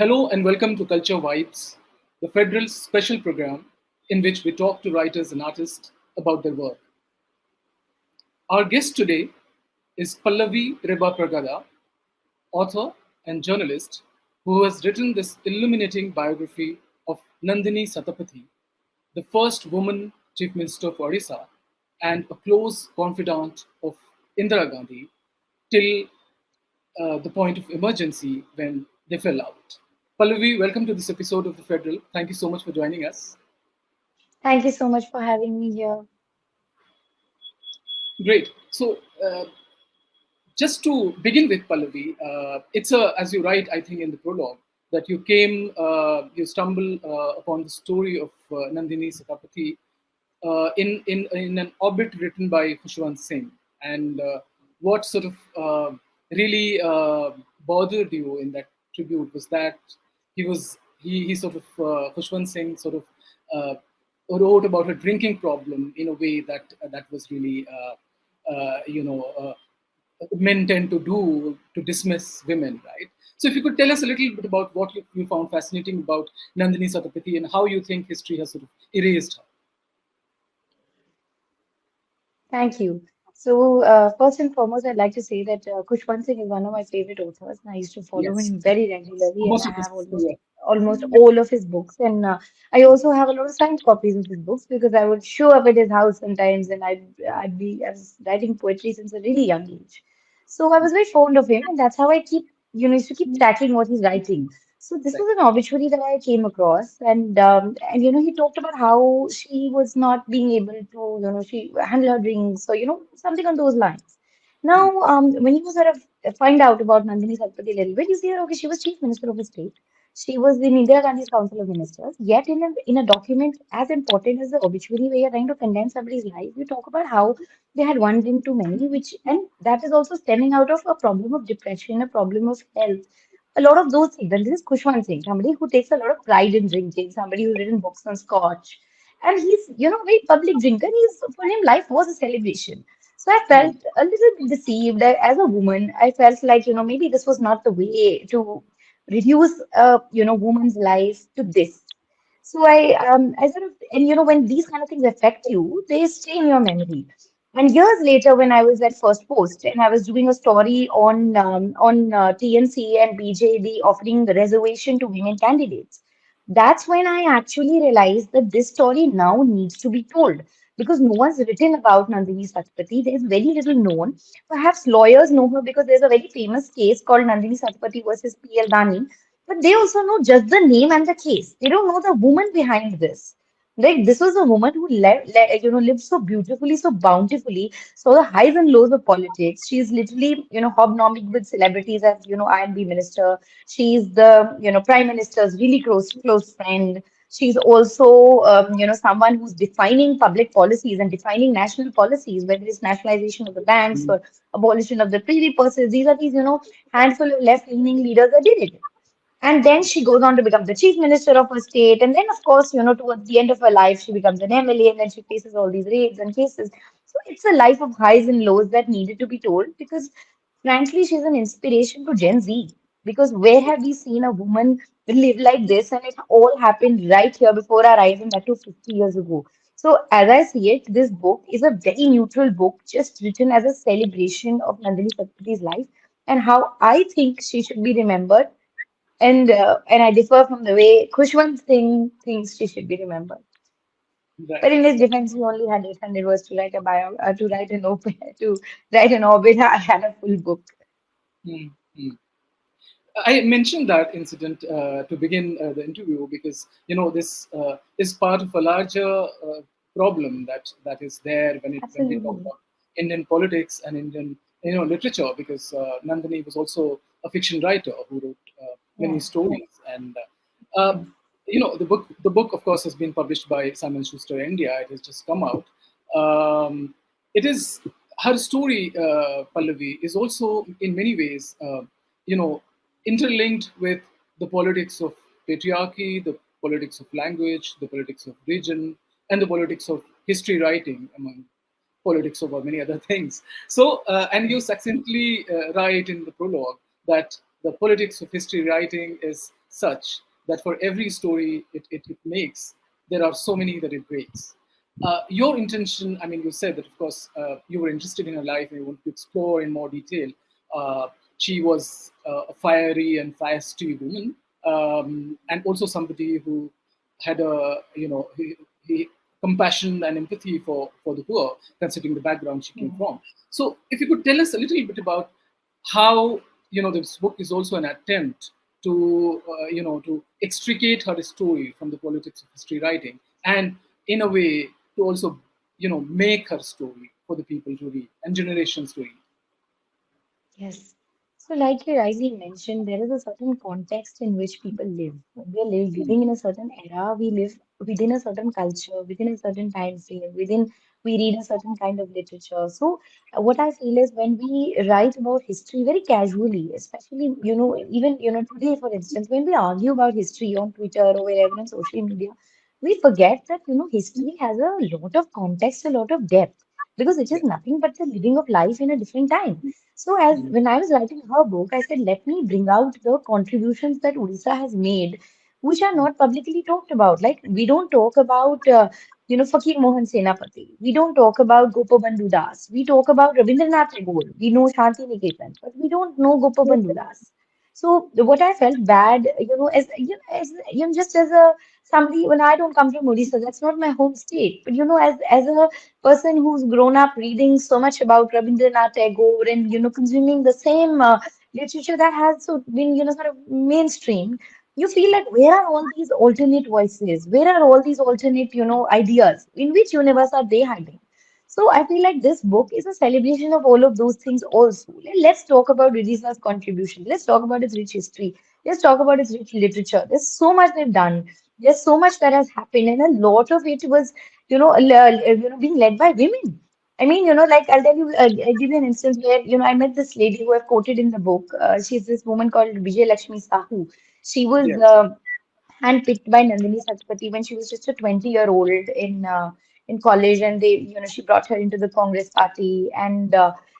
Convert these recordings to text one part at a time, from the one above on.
Hello and welcome to Culture Vibes, the Federal special program in which we talk to writers and artists about their work. Our guest today is Pallavi Rebbapragada, author and journalist who has written this illuminating biography of Nandini Satapathy, the first woman Chief Minister of Odisha and a close confidant of Indira Gandhi till the point of emergency when they fell out. Pallavi, welcome to this episode of The Federal. Thank you so much for joining us. Thank you so much for having me here. Great. So, just to begin with, Pallavi, as you write, I think, in the prologue, that you stumble upon the story of Nandini Satapathy in an obit written by Khushwant Singh. And what sort of really bothered you in that tribute was that he sort of Khushwant Singh sort of uh, wrote about a drinking problem in a way that was really men tend to do to dismiss women, right? So if you could tell us a little bit about what you found fascinating about Nandini Satapathy and how you think history has sort of erased her. Thank you. So, first and foremost, I'd like to say that Khushwant Singh is one of my favorite authors, and I used to follow Yes, him very regularly, and most I of us. have Yeah. almost all of his books. And I also have a lot of signed copies of his books because I would show up at his house sometimes, and I was writing poetry since a really young age. So I was very fond of him, and that's how I used to keep tracking what he's writing. So this Right. was an obituary that I came across, and he talked about how she was not being able to, she handle her drinks, or something on those lines. Hmm. Now, when you sort of find out about Nandini Satpathy a little bit, you see that okay, she was chief minister of a state. She was in Indira Gandhi's Council of Ministers. Yet, in a document as important as the obituary, where you're trying to condemn somebody's life, you talk about how they had one drink too many, and that is also stemming out of a problem of depression, a problem of health, a lot of those things. And this is Kushwan Singh, somebody who takes a lot of pride in drinking, somebody who's written books on scotch. And he's, a very public drinker. For him, life was a celebration. So I Right. felt a little bit deceived. As a woman, I felt like, maybe this was not the way to reduce woman's life to this. So I sort of, and when these kind of things affect you, they stay in your memory. And years later, when I was at First Post and I was doing a story on TNC and BJD offering the reservation to women candidates, that's when I actually realized that this story now needs to be told because no one's written about Nandini Satpathy. There is very little known. Perhaps lawyers know her because there's a very famous case called Nandini Satpathy versus P.L. Dani, but they also know just the name and the case. They don't know the woman behind this. Like this was a woman who lived so beautifully, so bountifully, so the highs and lows of politics. She's literally, hobnobbing with celebrities as, INB minister. She's the, prime minister's really close friend. She's also, someone who's defining public policies and defining national policies, whether it's nationalization of the banks Hmm. or abolition of the privy purses. These are these, handful of left-leaning leaders that did it. And then she goes on to become the chief minister of her state. And then, of course, towards the end of her life, she becomes an MLA and then she faces all these raids and cases. So it's a life of highs and lows that needed to be told because, frankly, she's an inspiration to Gen Z. Because where have we seen a woman live like this? And it all happened right here before our eyes, and that too 50 years ago. So, as I see it, this book is a very neutral book, just written as a celebration of Nandini Satpathy's life and how I think she should be remembered and I differ from the way Khushwant Singh thinks she should be remembered. Right. But in his defense, he only had 800 words to write a bio, to write an open, to write an obit. I had a full book. Hmm. Hmm. I mentioned that incident to begin the interview because this is part of a larger problem that is there when we talk Absolutely. about Indian politics and Indian literature. Because Nandini was also a fiction writer who wrote many Yeah. stories, and the book of course has been published by Simon Schuster India. It has just come out. It is her story, Pallavi, is also in many ways. You know interlinked with the politics of patriarchy, the politics of language, the politics of region, and the politics of history writing, among politics over many other things. So, and you succinctly write in the prologue that the politics of history writing is such that for every story it makes, there are so many that it breaks. Your intention, I mean, you said that, of course, you were interested in her life and you want to explore in more detail. Uh, she was a fiery and feisty woman, and also somebody who had a, compassion and empathy for the poor, considering the background she came Mm. from. So, if you could tell us a little bit about how, this book is also an attempt to to extricate her story from the politics of history writing, and in a way to also make her story for the people to read and generations to read. Yes. So, like you rightly mentioned, there is a certain context in which people live. We are living in a certain era. We live within a certain culture, within a certain time frame, within we read a certain kind of literature. So, what I feel is when we write about history very casually, especially even today, for instance, when we argue about history on Twitter or wherever on social media, we forget that history has a lot of context, a lot of depth, because it is Yes. nothing but the living of life in a different time. So, as Mm. when I was writing her book, I said, let me bring out the contributions that Odisha has made, which are not publicly talked about. Like, we don't talk about, Fakir Mohan Senapati. We don't talk about Gopabandhu Das. We talk about Rabindranath Tagore. We know Shanti Niketan, but we don't know Gopabandhu Das. So, what I felt bad, just as a somebody, when I don't come from Odisha, that's not my home state. But as a person who's grown up reading so much about Rabindranath Tagore and consuming the same literature that has so been sort of mainstream, you feel like where are all these alternate voices? Where are all these alternate ideas? In which universe are they hiding? So I feel like this book is a celebration of all of those things also. Let's talk about Ridhis's contribution. Let's talk about its rich history. Let's talk about its rich literature. There's so much they've done. There's so much that has happened, and a lot of it was being led by women. I mean, like I'll tell you, I'll give you an instance where, I met this lady who I've quoted in the book. She's this woman called Vijay Lakshmi Sahu. She was Yes. handpicked by Nandini Satpathy when she was just a 20-year-old in college, and she brought her into the Congress party, and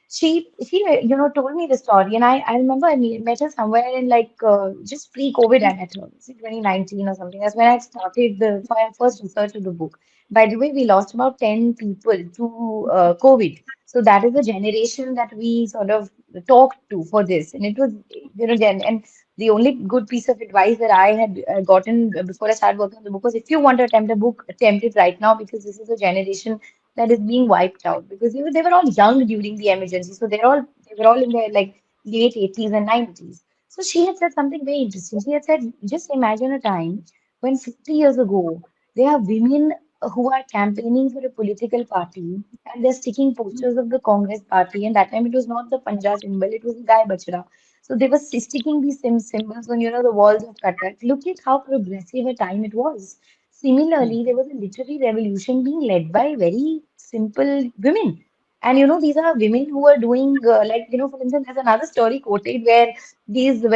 she told me the story, and I remember met her somewhere in like just pre-COVID. I met her, it's in 2019 or something. That's when I started the first research of the book. By the way, we lost about 10 people to COVID. So that is the generation that we sort of talked to for this. And it was, and the only good piece of advice that I had gotten before I started working on the book was if you want to attempt a book, attempt it right now, because this is a generation that is being wiped out, because they were all young during the emergency. So they were all in their like late 80s and 90s. So she had said something very interesting. She had said, just imagine a time when 50 years ago, there are women who are campaigning for a political party, and they're sticking posters of the Congress party. And that time it was not the Panja symbol, it was the Guy Bachra. So they were sticking these symbols on, the walls of Cuttack. Look at how progressive a time it was. Mm. Similarly, there was a literary revolution being led by very simple women. And these are women who are doing like for instance, there's another story quoted where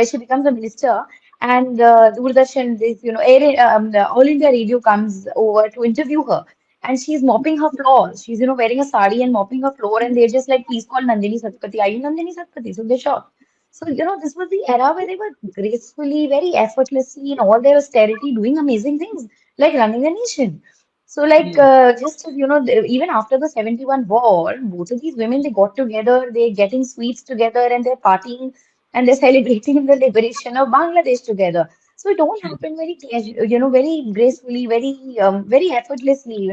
she becomes a minister, and Doordarshan, this the All India Radio comes over to interview her, and she's mopping her floor. She's wearing a sari and mopping her floor, and they're just like, please call Nandini Satpathy. Are you Nandini Satpathy? So they're shocked. So this was the era where they were gracefully, very effortlessly, in all their austerity, doing amazing things like running a nation. So, like, Mm. just as even after the 71 war, both of these women, they got together, they're getting sweets together, and they're partying, and they're celebrating the liberation of Bangladesh together. So it all Mm. happened very gracefully, very effortlessly,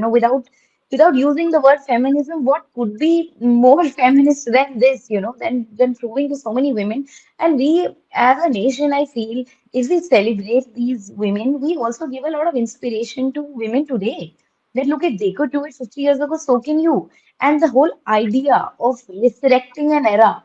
without using the word feminism. What could be more feminist than this, than proving to so many women? And we, as a nation, I feel, if we celebrate these women, we also give a lot of inspiration to women today. That look at, they could do it 50 years ago, so can you. And the whole idea of resurrecting an era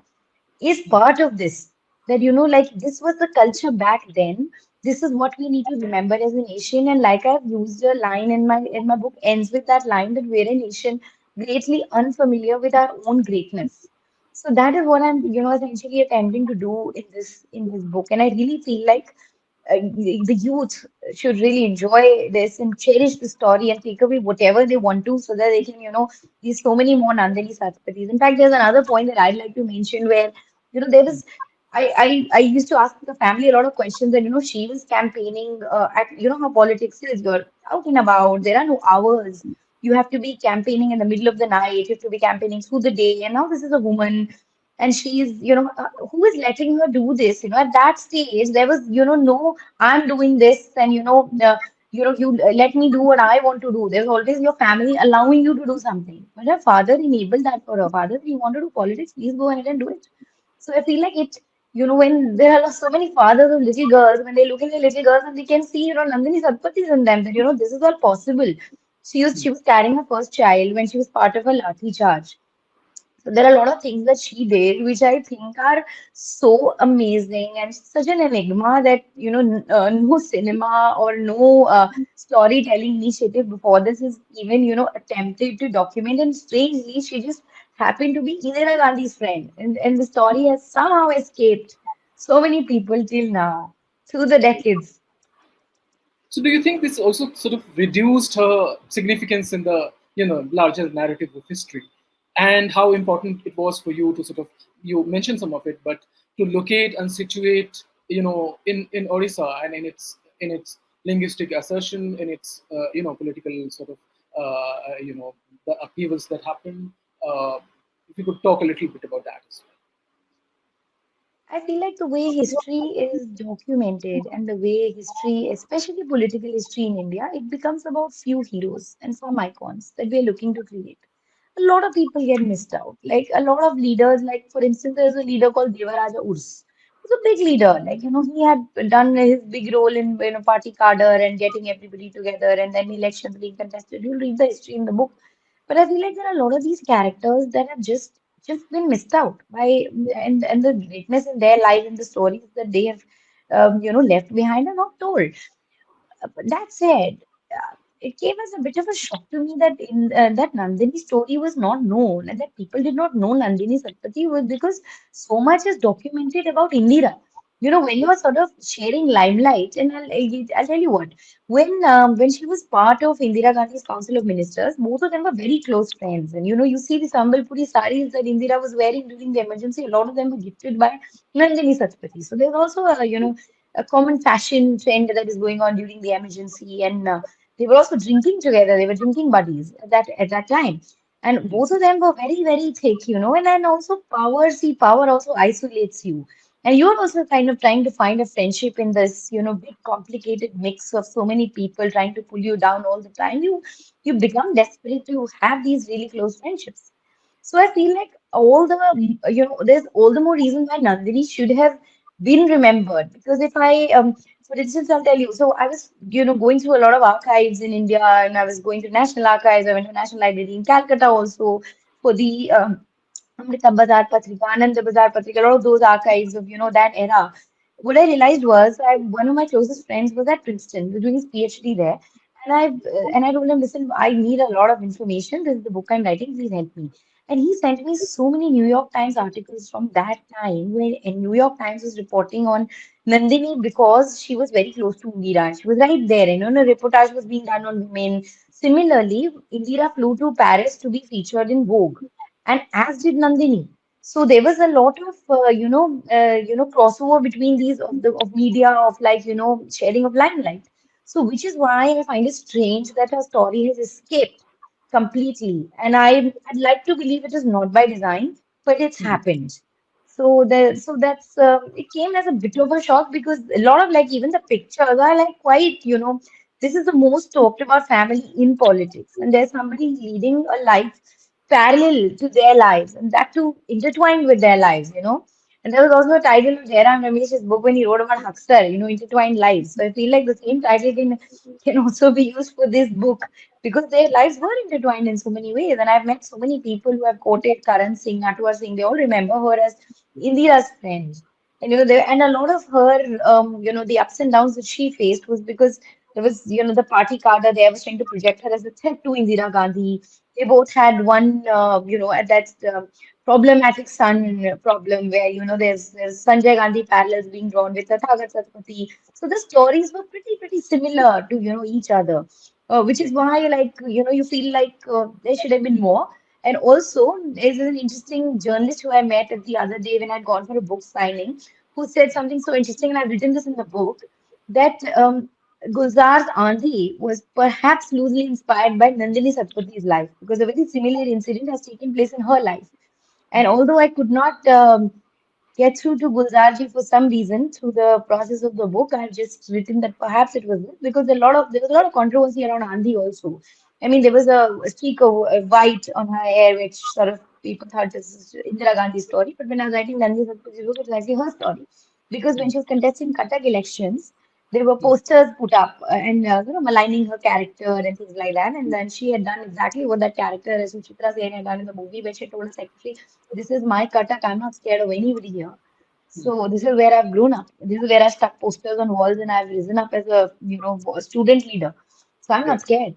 is part of this. That like this was the culture back then. This is what we need to remember as a nation. And like I've used a line in my book ends with that line that we're a nation greatly unfamiliar with our own greatness. So that is what I'm essentially attempting to do in this book. And I really feel like the youth should really enjoy this and cherish the story and take away whatever they want to, so that they can, there's so many more Nandini Satpathis. In fact, there's another point that I'd like to mention where, there was, I used to ask the family a lot of questions, and she was campaigning at how politics is. You're out and about. There are no hours. You have to be campaigning in the middle of the night. You have to be campaigning through the day. And now this is a woman, and she's who is letting her do this? At that stage there was no I'm doing this, and you let me do what I want to do. There's always your family allowing you to do something. But her father enabled that for her. Father, if you want to do politics, please go ahead and do it. So I feel like when there are so many fathers of little girls, when they look at the little girls and they can see, Nandini Satpathy in them, that, this is all possible. She was carrying her first child when she was part of a Lathi charge. So there are a lot of things that she did, which I think are so amazing and such an enigma that, no cinema or no storytelling initiative before this is even, attempted to document. And strangely, she just happened to be Indira Gandhi's friend. And the story has somehow escaped so many people till now, through the decades. So, do you think this also sort of reduced her significance in the larger narrative of history, and how important it was for you to sort of, you mentioned some of it, but to locate and situate in Orissa and in its linguistic assertion, in its political sort of the upheavals that happened. If you could talk a little bit about that as I feel like the way history is documented and the way history, especially political history in India, it becomes about few heroes and some icons that we're looking to create. A lot of people get missed out. Like a lot of leaders, like for instance, there's a leader called Devaraja Urs. He's a big leader. Like, he had done his big role in party cadre and getting everybody together and then elections being contested. You'll read the history in the book. But I feel like there are a lot of these characters that have just been missed out by and the greatness in their life and the stories that they have left behind are not told. But that said, it came as a bit of a shock to me that that Nandini's story was not known and that people did not know Nandini Satpathy was because so much is documented about Indira. When you are sort of sharing limelight, and I'll tell you what, when she was part of Indira Gandhi's Council of Ministers, both of them were very close friends. And you see the Sambalpuri saris that Indira was wearing during the emergency, a lot of them were gifted by Nandini Satpathy. So there's also a common fashion trend that is going on during the emergency, and they were also drinking together. They were drinking buddies at that time, and well? both of them were very very thick, and then also power also isolates you, and you're also kind of trying to find a friendship in this big complicated mix of so many people trying to pull you down all the time. You become desperate to have these really close friendships. So I feel like there's all the more reason why Nandini should have been remembered. Because if for instance, I'll tell you, so I was, going through a lot of archives in India, and I was going to National Archives. I went to National Library in Calcutta also for the Amrita Bazar Patrika, Ananda Bazar Patrika, a lot of those archives of, that era. What I realized was one of my closest friends was at Princeton, he was doing his PhD there. And I told him, listen, I need a lot of information. This is the book I'm writing. Please help me. And he sent me so many New York Times articles from that time, where New York Times was reporting on Nandini because she was very close to Indira. She was right there. A reportage was being done on women. Similarly, Indira flew to Paris to be featured in Vogue, and as did Nandini. So there was a lot of crossover between these of media of like sharing of limelight. So which is why I find it strange that her story has escaped completely. And I'd like to believe it is not by design, but it's happened. So it came as a bit of a shock because a lot of like even the pictures are like quite, this is the most talked about family in politics. And there's somebody leading a life parallel to their lives and that too intertwined with their lives. And there was also a title of Jairam Ramesh's book when he wrote about Huckster, intertwined lives. So I feel like the same title can also be used for this book because their lives were intertwined in so many ways. And I've met so many people who have quoted Karan Singh, Natwar Singh, they all remember her as Indira's friend. And and a lot of her, the ups and downs that she faced was because there was, the party cadre there was trying to project her as a threat to Indira Gandhi. They both had one, at that problematic son problem where, there's Sanjay Gandhi parallels being drawn with Tathagat Satpathy. So the stories were pretty similar to, each other, which is why, like, you feel like there should have been more. And also, there's an interesting journalist who I met the other day when I'd gone for a book signing, who said something so interesting, and I've written this in the book, that Gulzar's auntie was perhaps loosely inspired by Nandini Satpathy's life, because a very similar incident has taken place in her life. And although I could not get through to Gulzarji for some reason through the process of the book, I've just written that perhaps it was this, because there was a lot of controversy around Andhi also. I mean, there was a streak of white on her hair, which sort of people thought this is Indira Gandhi's story. But when I was writing Nandini Satpathy's book, it was actually her story. Because when she was contesting Cuttack elections, there were posters put up and maligning her character and things like that. And then she had done exactly what that character, as Suchitra Sen, had done in the movie, where she told her secretary, "This is my Cuttack. I'm not scared of anybody here. So this is where I've grown up. This is where I've stuck posters on walls and I've risen up as a student leader. So I'm not Right. scared."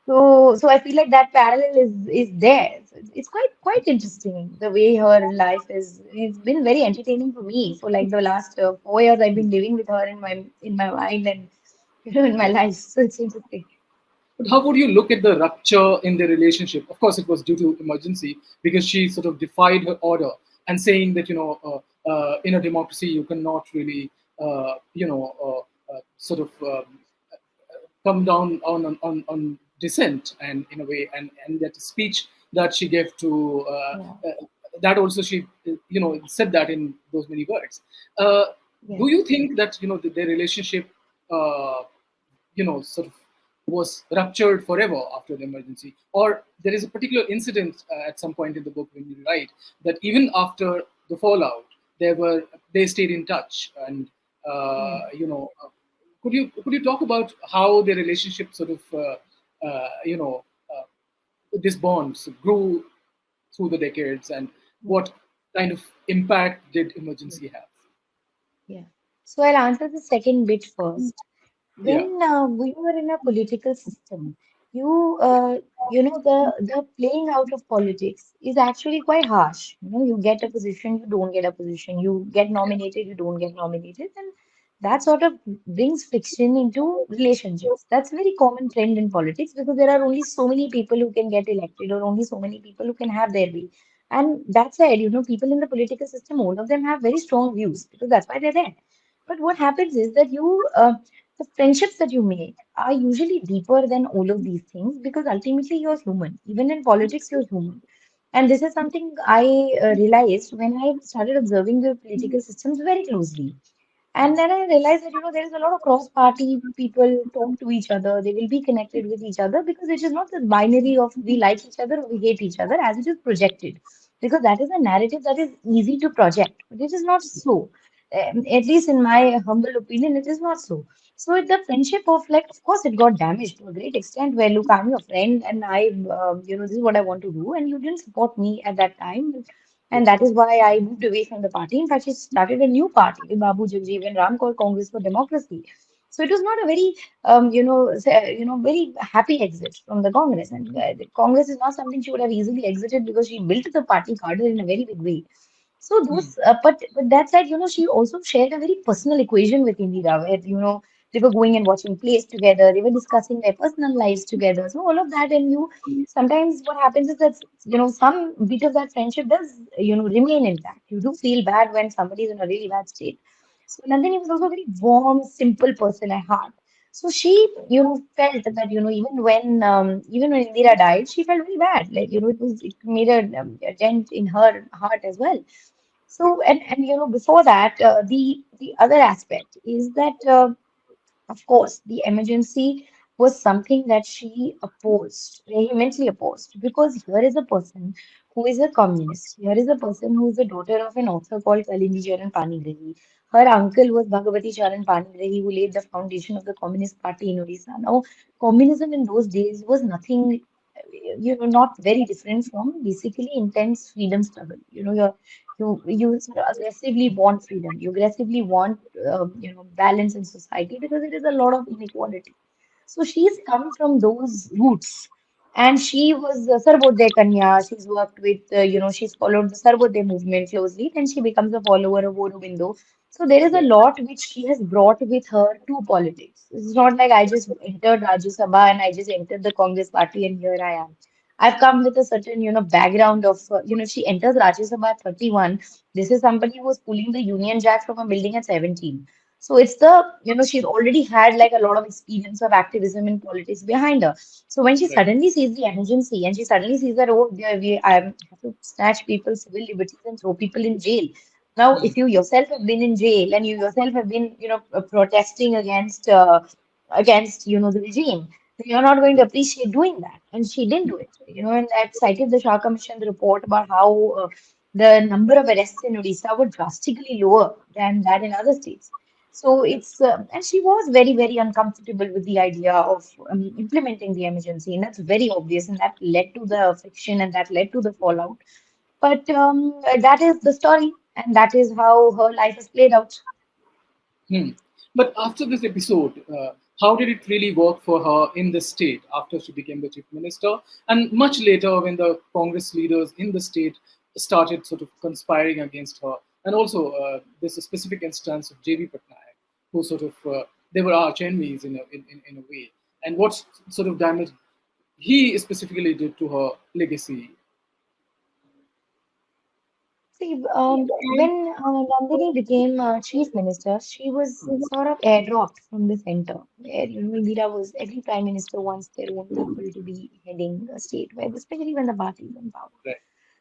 So I feel like that parallel is there. So it's quite interesting the way her life is. It's been very entertaining for me for like the last 4 years. I've been living with her in my mind and in my life. So it's interesting. But how would you look at the rupture in their relationship? Of course, it was due to emergency because she sort of defied her order and saying that in a democracy you cannot really sort of come down on dissent and in a way and that speech that she gave to Yeah, that also she said that in those many words. Uh, yeah, do you think that their relationship uh, sort of was ruptured forever after the emergency, or there is a particular incident at some point in the book when you write that even after the fallout, they stayed in touch, and yeah. could you talk about how their relationship sort of uh, you know uh, this bonds grew through the decades, and Yeah. what kind of impact did emergency have? Yeah. So I'll answer the second bit first. Yeah. When we were in a political system, the playing out of politics is actually quite harsh. You get a position, you don't get a position. You get nominated, you don't get nominated, and that sort of brings friction into relationships. That's a very common trend in politics because there are only so many people who can get elected, or only so many people who can have their way. And that said, people in the political system, all of them have very strong views because that's why they're there. But what happens is that the friendships that you make are usually deeper than all of these things because ultimately you're human. Even in politics, you're human. And this is something I realized when I started observing the political systems very closely. And then I realized that, there is a lot of cross-party people talk to each other. They will be connected with each other because it is not the binary of we like each other or we hate each other as it is projected. Because that is a narrative that is easy to project, but it is not so. At least in my humble opinion, it is not so. So the friendship of like, of course, it got damaged to a great extent. Where look, I'm your friend, and this is what I want to do, and you didn't support me at that time. And Yes. that is why I moved away from the party. In fact, she started a new party, the Babu Jagjeev and Ram called Congress for Democracy. So it was not a very, very happy exit from the Congress. And the Congress is not something she would have easily exited because she built the party cadre in a very big way. So Hmm. but that said, she also shared a very personal equation with Indira, where they were going and watching plays together, they were discussing their personal lives together. So all of that, and sometimes what happens is that some bit of that friendship does remain intact. You do feel bad when somebody is in a really bad state. So Nandini was also a very warm, simple person at heart. So she, felt that, even when Indira died, she felt very bad. Like, it made a dent in her heart as well. So, and before that, the other aspect is that, of course, the emergency was something that she opposed, vehemently opposed, because here is a person who is a communist. Here is a person who is the daughter of an author called Kalindi Charan Panigrahi. Her uncle was Bhagavati Charan Panigrahi, who laid the foundation of the Communist Party in Odisha. Now, communism in those days was nothing, not very different from basically intense freedom struggle. You sort of aggressively want freedom. You aggressively want balance in society because it is a lot of inequality. So she's come from those roots. And she was Sarvodaya Kanya. She's worked with, she's followed the Sarvodaya movement closely. Then she becomes a follower of Aurobindo. So there is a Right. lot which she has brought with her to politics. It's not like I just entered Rajya Sabha and I just entered the Congress party and here I am. I've come with a certain, background of, she enters Rajya Sabha at 31. This is somebody who was pulling the Union Jack from a building at 17. So it's she's already had like a lot of experience of activism in politics behind her. So when she Right. suddenly sees the emergency and she suddenly sees that, oh, I have to snatch people's civil liberties and throw people in jail. Now, Hmm. if you yourself have been in jail and you yourself have been, protesting against, the regime, you're not going to appreciate doing that. And she didn't do it. And I've cited the Shah Commission report about how the number of arrests in Odisha were drastically lower than that in other states. So and she was very, very uncomfortable with the idea of implementing the emergency. And that's very obvious. And that led to the friction and that led to the fallout. But that is the story. And that is how her life has played out. Hmm. But after this episode, how did it really work for her in the state after she became the chief minister? And much later, when the Congress leaders in the state started sort of conspiring against her, and also there's a specific instance of J.B. Patnaik, who sort of they were arch enemies in a way, and what sort of damage he specifically did to her legacy. See, when Nandini became chief minister, she was sort of airdropped from the center, where Indira was every prime minister wants their own people to be heading a state, where especially when the party is in power. Right.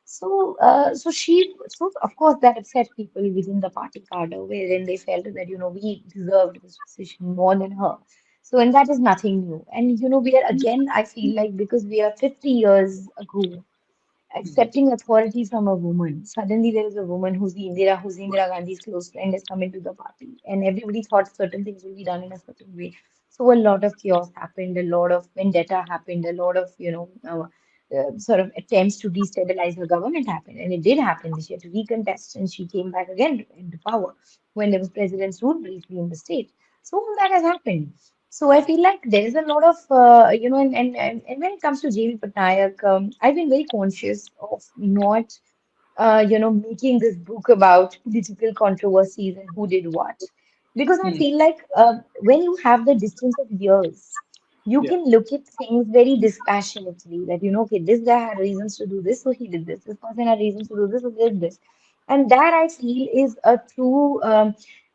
So of course that upset people within the party cadre, wherein they felt that we deserved this position more than her. So and that is nothing new. And we are again, I feel like because we are 50 years ago accepting authority from a woman. Suddenly there is a woman who's Indira Gandhi's close friend has come into the party, and everybody thought certain things will be done in a certain way. So a lot of chaos happened, a lot of vendetta happened, a lot of sort of attempts to destabilize her government happened, and it did happen. She had to recontest, and she came back again into power when there was president's rule briefly in the state. So all that has happened. So I feel like there is a lot of, and when it comes to JV Patnaik, I've been very conscious of not, making this book about political controversies and who did what. Because I Hmm. feel like when you have the distance of years, you Yeah. can look at things very dispassionately that, okay, this guy had reasons to do this, so he did this. This person had reasons to do this, so they did this. And that I feel is a true,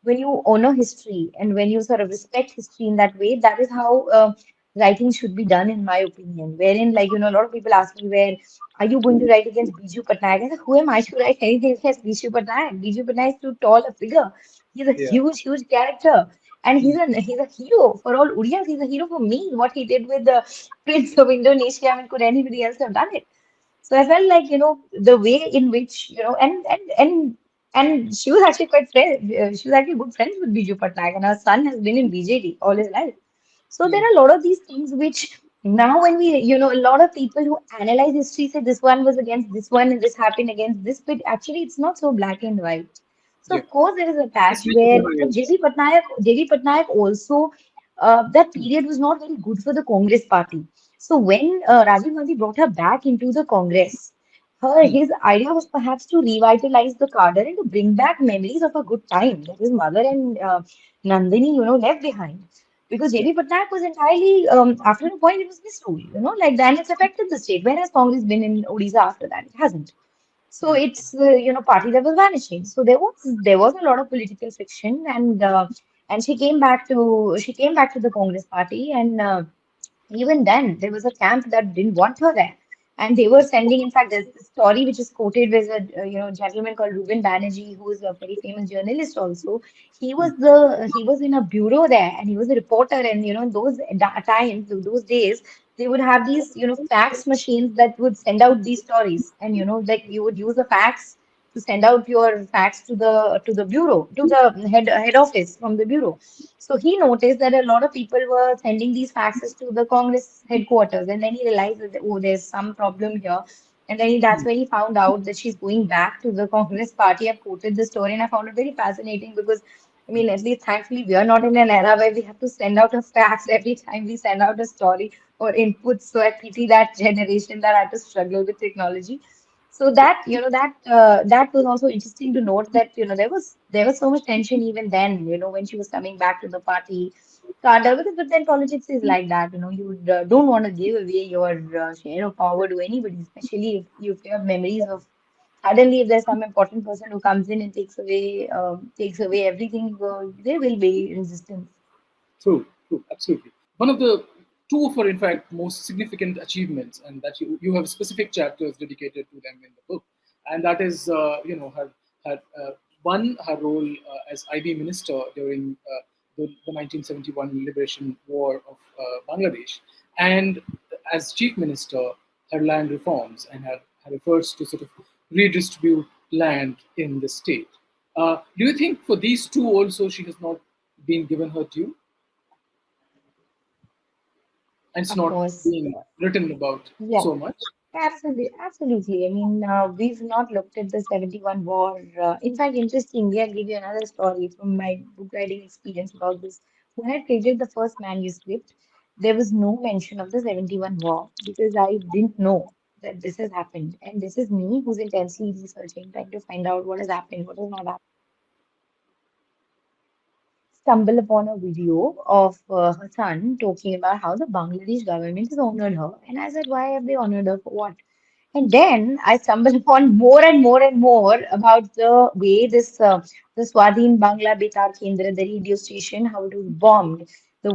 when you honor history and when you sort of respect history in that way, that is how writing should be done, in my opinion. Wherein, like, a lot of people ask me, where are you going to write against Biju Patnaik? I said, who am I to write anything against Biju Patnaik? Biju Patnaik is too tall a figure. He's a Yeah. huge, huge character. And Hmm. he's a hero for all Odias. He's a hero for me. What he did with the Prince of Indonesia, I mean, could anybody else have done it? So I felt like, the way in which, and she was actually she was actually good friends with Biju Patnaik, and her son has been in BJD all his life. So there Hmm. are a lot of these things which now when a lot of people who analyze history say this one was against this one and this happened against this, but actually it's not so black and white. So Yeah. of course there is a It's patch very where, but nuanced. JB Patnaik also, that period was not very good for the Congress party. So when Rajiv Gandhi brought her back into the Congress, Hmm. his idea was perhaps to revitalize the cadre and to bring back memories of a good time that his mother and Nandini, left behind. Because Yeah. JB Patnaik was entirely, after a point, it was misrule, like then it's affected the state. Where has Congress been in Odisha after that? It hasn't. So Hmm. it's party that was vanishing. So there was a lot of political friction, and she came back to the Congress party, and even then, there was a camp that didn't want her there. And they were sending, in fact, there's this story which is quoted with a gentleman called Ruben Banerjee, who is a very famous journalist also. He was in a bureau there and he was a reporter. And those times, those days, they would have these, fax machines that would send out these stories. And like you would use a fax to send out your fax to the bureau, to the head office from the bureau. So he noticed that a lot of people were sending these faxes to the Congress headquarters, and then he realized that, oh, there's some problem here. And then that's when he found out that she's going back to the Congress party. I've quoted the story, and I found it very fascinating because, I mean, at least thankfully we are not in an era where we have to send out a fax every time we send out a story or input. So I pity that generation that had to struggle with technology. So Yeah. that was also interesting to note that there was so much tension even then when she was coming back to the party, Can't have it, but then politics is like that, you don't want to give away your share of power to anybody, especially if you have memories of suddenly if there's some important person who comes in and takes away everything, there will be resistance. True, true, absolutely. One of the two of her, in fact, most significant achievements, and that you have specific chapters dedicated to them in the book, and that is, one, her role as IB minister during the 1971 liberation war of Bangladesh, and as chief minister, her land reforms and her efforts to sort of redistribute land in the state. Do you think for these two also she has not been given her due? And it's Of not course. being written about Yeah. so much. Absolutely, absolutely. I mean, we've not looked at the 71 war. In fact, interestingly, I'll give you another story from my book writing experience about this. When I created the first manuscript, there was no mention of the 71 war because I didn't know that this has happened. And this is me who's intensely researching, trying to find out what has happened, what has not happened. Stumble upon a video of her son talking about how the Bangladesh government has honored her. And I said, why have they honored her for what? And then I stumbled upon more and more and more about the way the Swadhin Bangla Betar Kendra, the radio station, how it was bombed. The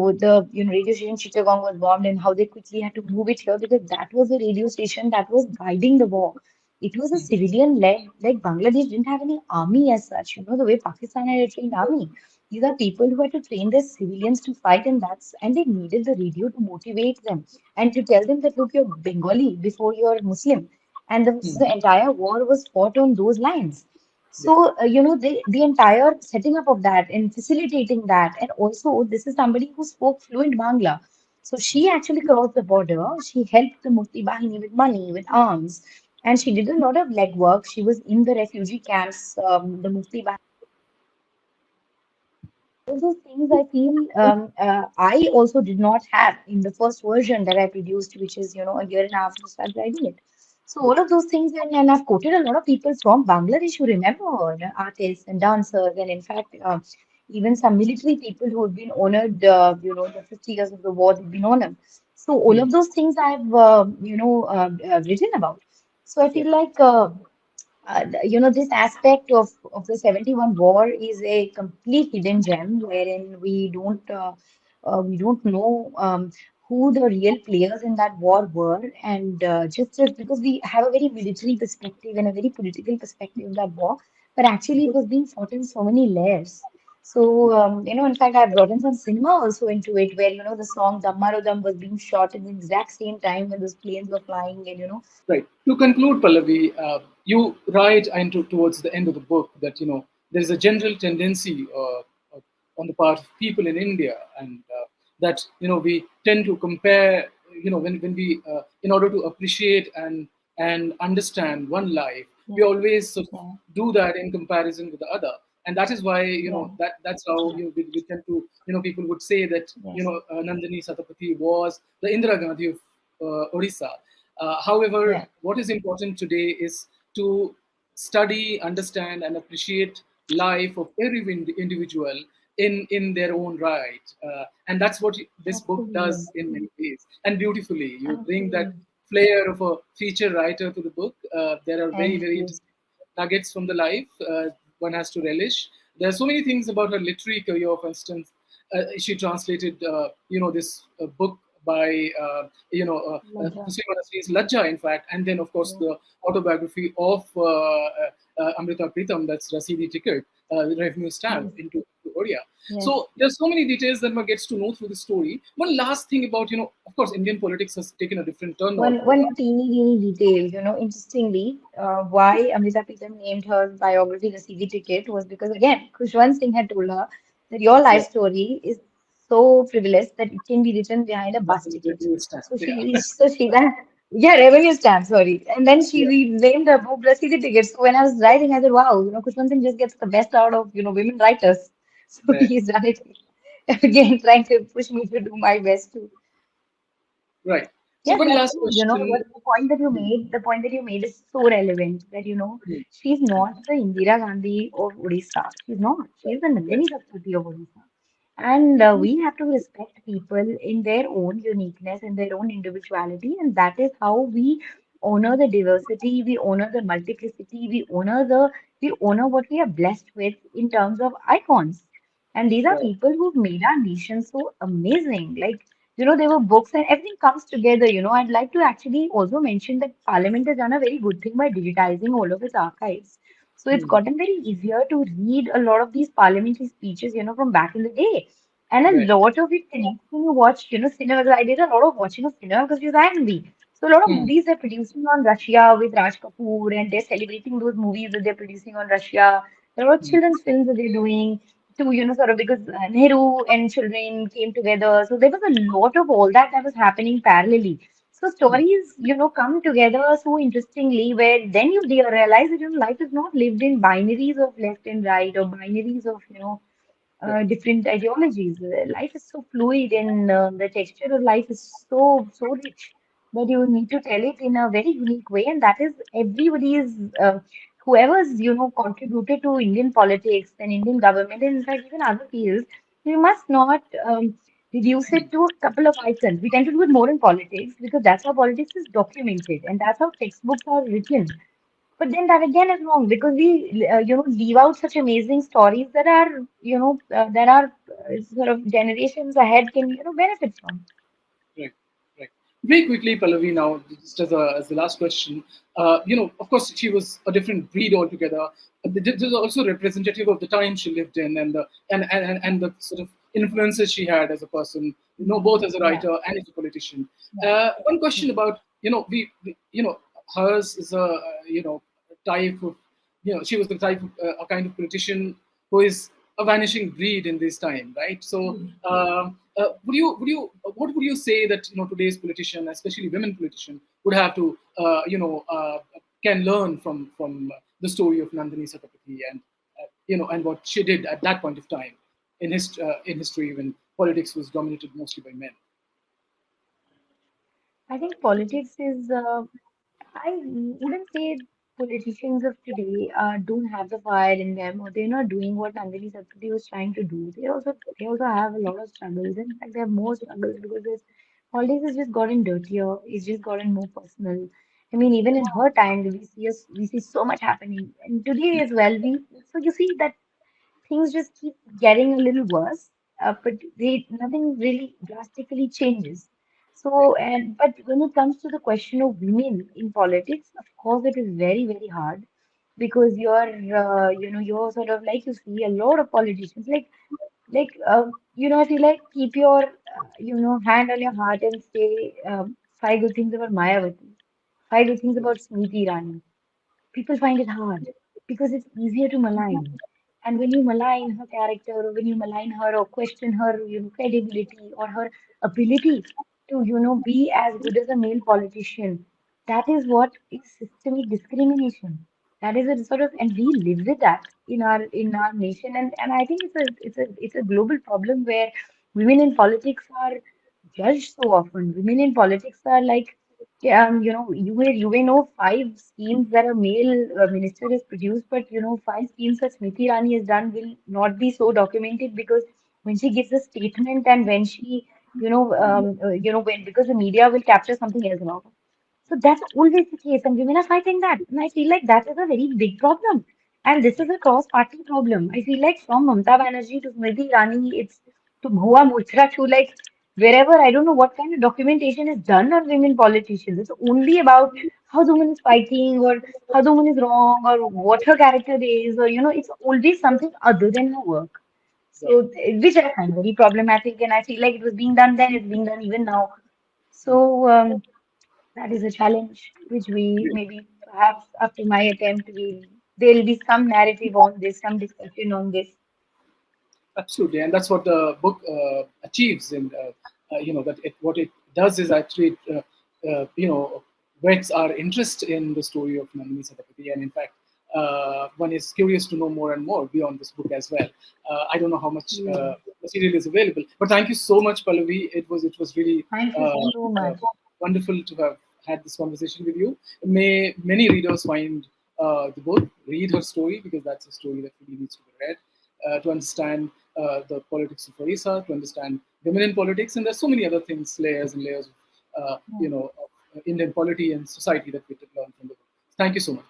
radio station Chittagong was bombed and how they quickly had to move it here because that was the radio station that was guiding the war. It was a civilian led, like Bangladesh didn't have any army as such, the way Pakistan had a trained army. These are people who had to train their civilians to fight, and they needed the radio to motivate them and to tell them that look, you're Bengali before you're Muslim, and the entire war was fought on those lines. Yeah. So the entire setting up of that and facilitating that, and also this is somebody who spoke fluent Bangla. So she actually crossed the border. She helped the Mukti Bahini with money, with arms, and she did a lot of legwork. She was in the refugee camps, the Mukti all those things I feel I also did not have in the first version that I produced, which is, a year and a half to start writing it. So all of those things, and I've quoted a lot of people from Bangladesh who remember her, artists and dancers, and in fact, even some military people who have been honored, the 50 years of the war, they've been honored. So all Hmm. of those things I've, written about. So I Yeah. feel like this aspect of the 71 war is a complete hidden gem wherein we don't know who the real players in that war were, and just because we have a very military perspective and a very political perspective of that war, but actually it was being fought in so many layers. So, in fact, I've brought in some cinema also into it, where, the song Dammarodam was being shot at the exact same time when those planes were flying, and. Right. To conclude, Pallavi, you write and towards the end of the book that there is a general tendency on the part of people in India, and that we tend to compare. When we in order to appreciate and understand one life, we Yeah, always sort of yeah, do that in comparison with the other, and that is why yeah, that's how yeah, we tend to people would say that yes, Nandini Satapathy was the Indira Gandhi of Odisha. However, yeah. what is important today is to study, understand, and appreciate life of every individual in their own right, and that's what this book Absolutely. does in many ways and beautifully. You bring that Absolutely. flair of a feature writer to the book. There are very Thank very you. interesting nuggets from the life one has to relish. There are so many things about her literary career. For instance, she translated, this book by Laja. Muslim monasteries, Lajja, in fact, and then of course Yeah. the autobiography of Amrita Pritam, that's Rasidi Ticket, revenue stamp Yes. into Odia. Yes. So there's so many details that one gets to know through the story. One last thing about, of course, Indian politics has taken a different turn now One for the one last. teeny detail, interestingly, why Amrita Pritam named her biography the CV ticket was because again, Khushwant Singh had told her that your Yeah, life story is so frivolous that it can be written behind a bus ticket. revenue stamp. So Yeah, she then yeah, revenue stamp, sorry. And then she yeah, renamed her book the CV ticket. So when I was writing, I said, wow, Khushwant Singh just gets the best out of, women writers. So right, he's done it again, trying to push me to do my best too. right. So Yes, one that's last true. question. The point that you made, is so relevant that, she's not the Indira Gandhi of Odisha. She's not. She's the Right. Nandini Satpathy of Odisha. And we have to respect people in their own uniqueness, in their own individuality. And that is how we honor the diversity, we honor the multiplicity, we honor what we are blessed with in terms of icons. And these are Right, people who've made our nation so amazing. Like, there were books and everything comes together. I'd like to actually also mention that Parliament has done a very good thing by digitizing all of its archives. So it's hmm, gotten very easier to read a lot of these parliamentary speeches, from back in the day. And right, a lot of it connects when you watch, cinema. I did a lot of watching of cinema because it was IMDb. So a lot of hmm, movies they're producing on Russia with Raj Kapoor, and they're celebrating those movies that they're producing on Russia. There are a lot of hmm, children's films that they're doing to, sort of because Nehru and children came together. So there was a lot of all that was happening parallelly. So hmm, stories, come together so interestingly, where then you realize that life is not lived in binaries of left and right or binaries of right, different ideologies. Life is so fluid, and the texture of life is so rich that you need to tell it in a very unique way, and that is everybody's whoever's contributed to Indian politics and Indian government, and in fact even other fields. We must not reduce hmm, it to a couple of icons. We tend to do it more in politics because that's how politics is documented, and that's how textbooks are written. But then that again is wrong because we, leave out such amazing stories that are, sort of generations ahead can, benefit from. right, right. Very quickly, Pallavi, now, just as the last question, of course, she was a different breed altogether. This is also representative of the time she lived in and the sort of influences she had as a person, both as a Yeah, writer and as a politician. yeah, One yeah, question about, hers is a type of, she was the type of a kind of politician who is a vanishing breed in this time, right? So, what would you say that today's politician, especially women politician, would have to can learn from the story of Nandini Satapathy and and what she did at that point of time in history when politics was dominated mostly by men. I think politics is, I wouldn't say politicians of today don't have the fire in them, or they're not doing what Nandini Satpathy was trying to do. They also have a lot of struggles. In fact, they have more struggles because politics has just gotten dirtier. It's just gotten more personal. I mean, even in her time, we see so much happening, and today as well. So you see that things just keep getting a little worse, but nothing really drastically changes. So, but when it comes to the question of women in politics, of course, it is very, very hard because you're sort of like you see a lot of politicians I feel like keep your, hand on your heart and say five good things about Mayawati, five good things about Smriti Irani. People find it hard because it's easier to malign. And when you malign her character, or when you malign her or question her, credibility or her ability to, be as good as a male politician, that is what is systemic discrimination. That is a sort of, and we live with that in our nation, and I think it's a global problem where women in politics are judged so often. Women in politics are like, yeah, you may know five schemes that a male minister has produced, but five schemes that Smriti Irani has done will not be so documented because when she gives a statement and when she, when because the media will capture something else about her. So that's always the case, and women are fighting that. And I feel like that is a very big problem. And this is a cross-party problem. I feel like from Mamata Banerjee to Smriti Irani, it's to Bhua Mochra to like wherever, I don't know what kind of documentation is done on women politicians. It's only about how the woman is fighting or how the woman is wrong or what her character is, or it's always something other than her work. Right. So, which I find very problematic, and I feel like it was being done then, it's being done even now. So, that is a challenge which we maybe perhaps after my attempt there'll be some narrative on this, some discussion on this. Absolutely, and that's what the book achieves. And that what it does is actually whets our interest in the story of Nandini Satapathy, and in fact, one is curious to know more and more beyond this book as well. I don't know how much Yeah. material is available, but thank you so much, Pallavi. It was really Thank you uh, so uh, much. wonderful to have had this conversation with you. May many readers find the book, read her story because that's a story that really needs to be read to understand the politics of Orissa, to understand women in politics, and there's so many other things, layers and layers of Yeah. Indian polity and society that we could learn from the book. Thank you so much.